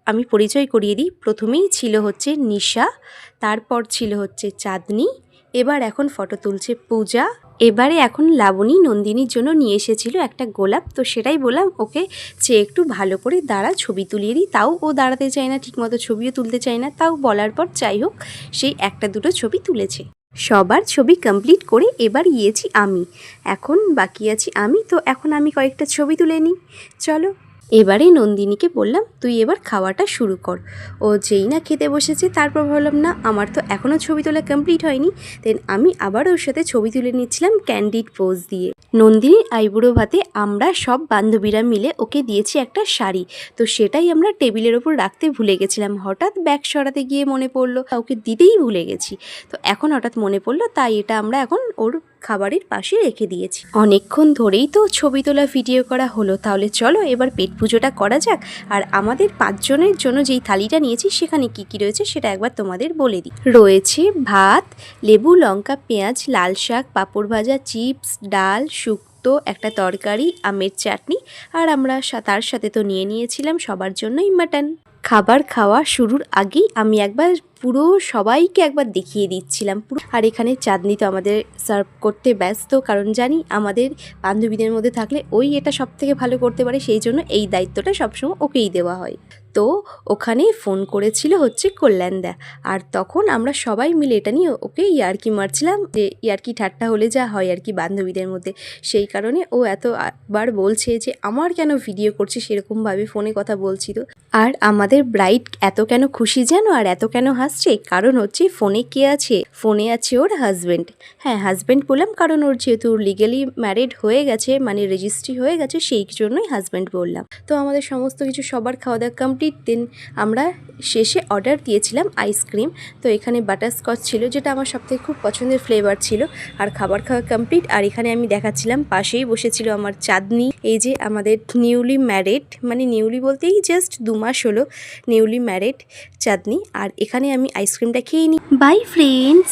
আমি পরিচয় করিয়ে দিই। প্রথমেই ছিল হচ্ছে নিশা, তারপর ছিল হচ্ছে চাঁদনি, এবার এখন ফটো তুলছে পূজা, এবারে এখন লাবণী নন্দিনীর জন্য নিয়ে এসেছিল একটা গোলাপ। তো সেটাই বললাম ওকে যে একটু ভালো করে দাঁড়া, ছবি তুলিয়ে দিই। তাও ও দাঁড়াতে চায় না, ঠিকমতো ছবিও তুলতে চায় না। তাও বলার পর যাই হোক সেই একটা দুটো ছবি তুলেছে। সবার ছবি কমপ্লিট করে এবার গিয়েছি আমি, এখন বাকি আছি আমি। তো এখন আমি কয়েকটা ছবি তুলে নিই, চলো। এবারে নন্দিনীকে বললাম তুই এবার খাওয়াটা শুরু কর। ও যেই না খেতে বসেছে তারপর বললাম না আমার তো এখনও ছবি তোলা কমপ্লিট হয়নি। দেন আমি আবার ওর সাথে ছবি তুলে নিচ্ছিলাম ক্যান্ডিড পোজ দিয়ে। নন্দিনীর আইবুড়ো ভাতে আমরা সব বান্ধবীরা মিলে ওকে দিয়েছি একটা শাড়ি। তো সেটাই আমরা টেবিলের ওপর রাখতে ভুলে গেছিলাম। হঠাৎ ব্যাগ সরাতে গিয়ে মনে পড়লো, ওকে দিতেই ভুলে গেছি। তো এখন হঠাৎ মনে পড়লো, তাই এটা আমরা এখন ওর খাবারের পাশে রেখে দিয়েছি। অনেকক্ষণ ধরেই তো ছবি তোলা ভিডিও করা হলো, তাহলে চলো এবার পেট পুজোটা করা যাক। আর আমাদের 5 জনের জন্য যেই থালিটা নিয়েছি সেখানে কি কি রয়েছে সেটা একবার তোমাদের বলে দিই। রয়েছে ভাত, লেবু, লঙ্কা, পেঁয়াজ, লাল শাক, পাঁপড় ভাজা, চিপস, ডাল, শুক্তো, একটা তরকারি, আমের চাটনি, আর আমরা তার সাথে তো নিয়ে নিয়েছিলাম সবার জন্যই মাটন। খাবার খাওয়া শুরুর আগেই আমি একবার পুরো সবাইকে একবার দেখিয়ে দিচ্ছিলাম পুরো। আর এখানে চাঁদনি তো আমাদের সার্ভ করতে ব্যস্ত, কারণ জানি আমাদের বান্ধবীদের মধ্যে থাকলে ওই এটা সব থেকে ভালো করতে পারে, সেই জন্য এই দায়িত্বটা সবসময় ওকেই দেওয়া হয়। তো ওখানে ফোন করেছিল হচ্ছে কল্যাণদা, আর তখন আমরা সবাই মিলে এটা নিয়ে ওকে ইয়ার্কি মারছিলাম, যে ইয়ার্কি ঠাট্টা হলে যা হয় আর কি বান্ধবীদের মধ্যে। সেই কারণে ও এতবার বলছে যে আমার কেন ভিডিও করছে, সেরকমভাবে ফোনে কথা বলছিল। আর আমাদের ব্রাইড এত কেন খুশি জানো, আর এত কেন হাসছে, কারণ হচ্ছে ফোনে কে আছে, ফোনে আছে ওর হাজব্যান্ড। হ্যাঁ হাজব্যান্ড বললাম কারণ ওর যেহেতু লিগালি ম্যারিড হয়ে গেছে, মানে রেজিস্ট্রি হয়ে গেছে, সেই জন্যই হাজব্যান্ড বললাম। তো আমাদের সমস্ত কিছু সবার খাওয়া দাওয়া কমপ্লিট। দেন আমরা শেষে অর্ডার দিয়েছিলাম আইসক্রিম। তো এখানে বাটারস্কচ ছিল, যেটা আমার সবথেকে খুব পছন্দের ফ্লেভার ছিল। আর খাবার খাওয়া কমপ্লিট। আর এখানে আমি দেখাচ্ছিলাম, পাশেই বসেছিল আমার চাঁদনি, এই যে আমাদের নিউলি ম্যারিড, মানে নিউলি বলতেই জাস্ট 2 মাস হলো নিউলি ম্যারিড চাঁদনি। আর এখানে আমি আইসক্রিমটা খেয়ে নিই। By friends.